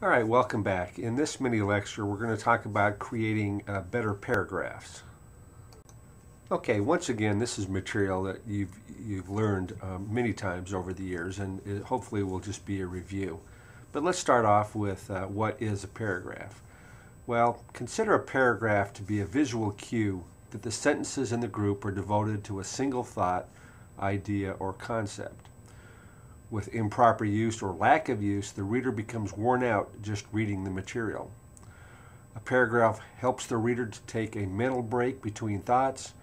All right, welcome back. In this mini lecture, we're going to talk about creating better paragraphs. Okay, once again, this is material that you've learned many times over the years, and it hopefully will just be a review. But let's start off with what is a paragraph. Well, consider a paragraph to be a visual cue that the sentences in the group are devoted to a single thought, idea, or concept. With improper use or lack of use, the reader becomes worn out just reading the material. A paragraph helps the reader to take a mental break between thoughts,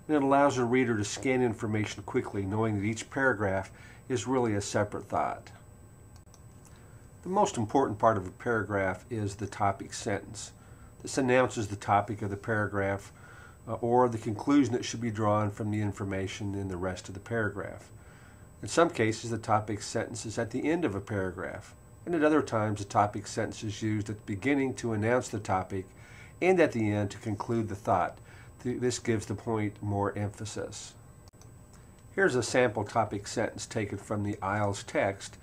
and it allows the reader to scan information quickly, knowing that each paragraph is really a separate thought. The most important part of a paragraph is the topic sentence. This announces the topic of the paragraph or the conclusion that should be drawn from the information in the rest of the paragraph. In some cases, the topic sentence is at the end of a paragraph, and at other times the topic sentence is used at the beginning to announce the topic and at the end to conclude the thought. This gives the point more emphasis. Here's a sample topic sentence taken from the IELTS text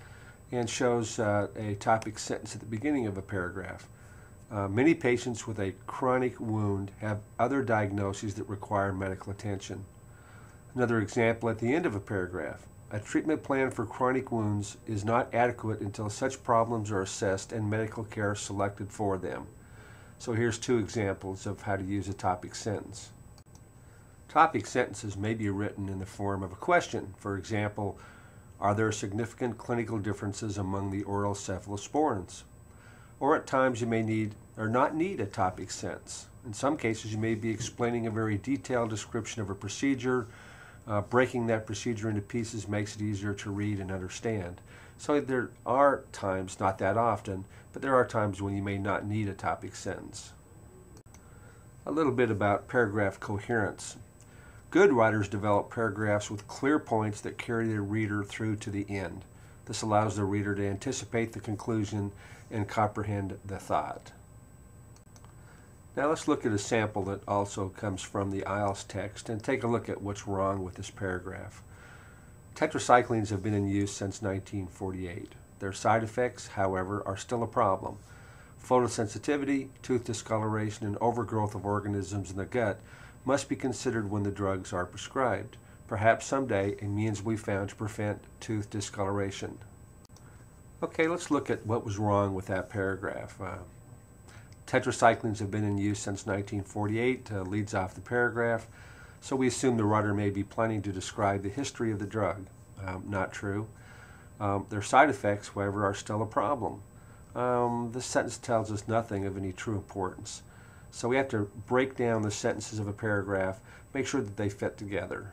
and shows a topic sentence at the beginning of a paragraph. Many patients with a chronic wound have other diagnoses that require medical attention. Another example at the end of a paragraph. A treatment plan for chronic wounds is not adequate until such problems are assessed and medical care selected for them. So here's two examples of how to use a topic sentence. Topic sentences may be written in the form of a question. For example, are there significant clinical differences among the oral cephalosporins? Or at times you may need or not need a topic sentence. In some cases you may be explaining a very detailed description of a procedure. Breaking that procedure into pieces makes it easier to read and understand. So there are times, not that often, but there are times when you may not need a topic sentence. A little bit about paragraph coherence. Good writers develop paragraphs with clear points that carry the reader through to the end. This allows the reader to anticipate the conclusion and comprehend the thought. Now let's look at a sample that also comes from the IELTS text and take a look at what's wrong with this paragraph. Tetracyclines have been in use since 1948. Their side effects, however, are still a problem. Photosensitivity, tooth discoloration, and overgrowth of organisms in the gut must be considered when the drugs are prescribed. Perhaps someday a means will be found to prevent tooth discoloration. Okay, let's look at what was wrong with that paragraph. Tetracyclines have been in use since 1948, leads off the paragraph, so we assume the writer may be planning to describe the history of the drug. Not true. Their side effects, however, are still a problem. This sentence tells us nothing of any true importance. So we have to break down the sentences of a paragraph, make sure that they fit together.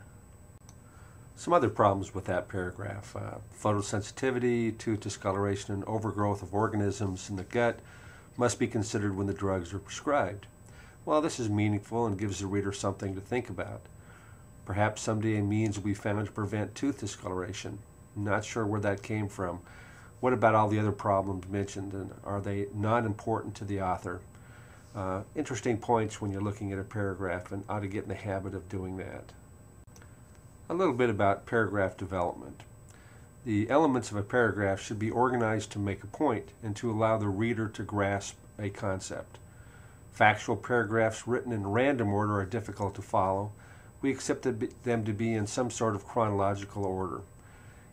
Some other problems with that paragraph. Photosensitivity, tooth discoloration, and overgrowth of organisms in the gut must be considered when the drugs are prescribed. Well, this is meaningful and gives the reader something to think about. Perhaps someday a means will be found to prevent tooth discoloration. I'm not sure where that came from. What about all the other problems mentioned, and are they not important to the author? Interesting points when you're looking at a paragraph, and ought to get in the habit of doing that. A little bit about paragraph development. The elements of a paragraph should be organized to make a point and to allow the reader to grasp a concept. Factual paragraphs written in random order are difficult to follow. We accept them to be in some sort of chronological order.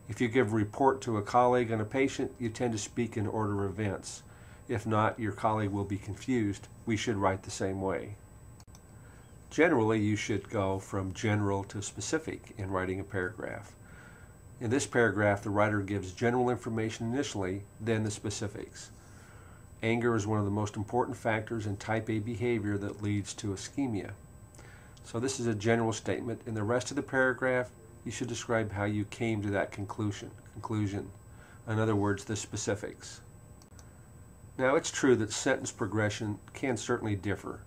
If you give a report to a colleague on a patient, you tend to speak in order of events. If not, your colleague will be confused. We should write the same way. Generally, you should go from general to specific in writing a paragraph. In this paragraph, the writer gives general information initially, then the specifics. Anger is one of the most important factors in type A behavior that leads to ischemia. So this is a general statement. In the rest of the paragraph, you should describe how you came to that conclusion. In other words, the specifics. Now, it's true that sentence progression can certainly differ.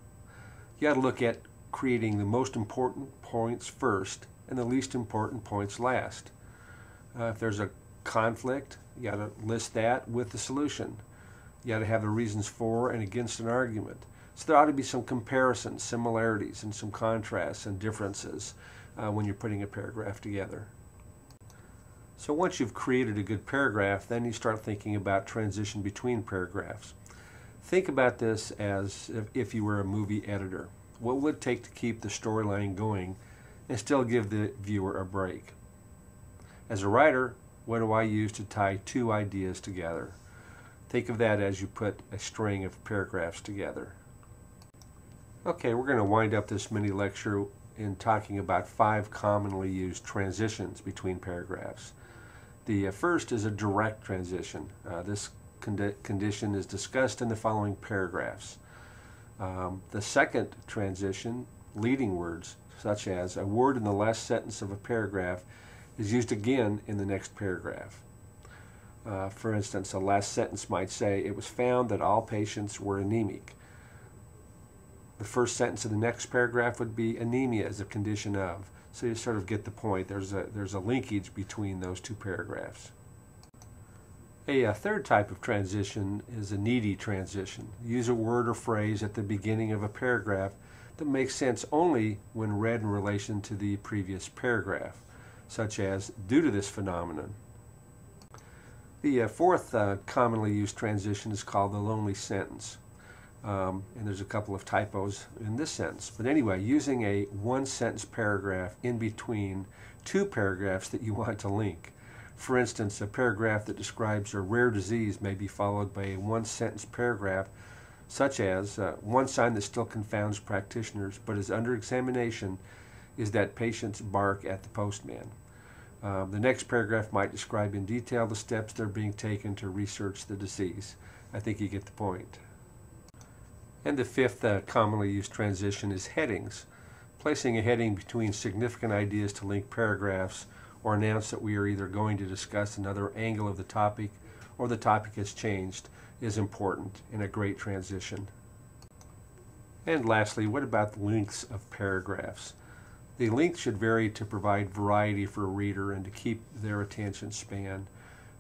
You got to look at creating the most important points first and the least important points last. If there's a conflict, you got to list that with the solution. You got to have the reasons for and against an argument. So there ought to be some comparisons, similarities, and some contrasts and differences when you're putting a paragraph together. So once you've created a good paragraph, then you start thinking about transition between paragraphs. Think about this as if you were a movie editor. What would it take to keep the storyline going and still give the viewer a break? As a writer, what do I use to tie two ideas together? Think of that as you put a string of paragraphs together. Okay, we're going to wind up this mini lecture in talking about 5 commonly used transitions between paragraphs. The first is a direct transition. This condition is discussed in the following paragraphs. The second transition, leading words, such as a word in the last sentence of a paragraph, is used again in the next paragraph. For instance, a last sentence might say, "It was found that all patients were anemic." The first sentence of the next paragraph would be anemia as a condition of. So you sort of get the point. There's a linkage between those two paragraphs. A third type of transition is a needy transition. Use a word or phrase at the beginning of a paragraph that makes sense only when read in relation to the previous paragraph, such as "due to this phenomenon." The fourth commonly used transition is called the lonely sentence. And there's a couple of typos in this sentence. But anyway, using a one-sentence paragraph in between two paragraphs that you want to link. For instance, a paragraph that describes a rare disease may be followed by a one-sentence paragraph, such as, "One sign that still confounds practitioners but is under examination is that patients bark at the postman." The next paragraph might describe in detail the steps that are being taken to research the disease. I think you get the point. And the fifth commonly used transition is headings. Placing a heading between significant ideas to link paragraphs or announce that we are either going to discuss another angle of the topic or the topic has changed is important in a great transition. And lastly, what about the lengths of paragraphs? The length should vary to provide variety for a reader and to keep their attention span.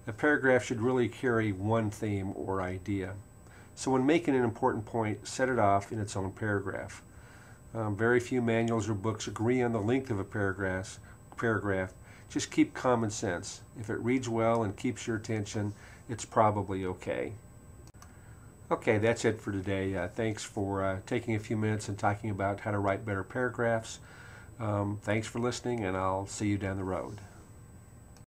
A paragraph should really carry one theme or idea. So when making an important point, set it off in its own paragraph. Very few manuals or books agree on the length of a paragraph. Just keep common sense. If it reads well and keeps your attention, it's probably okay. Okay, that's it for today. Thanks for taking a few minutes and talking about how to write better paragraphs. Thanks for listening, and I'll see you down the road.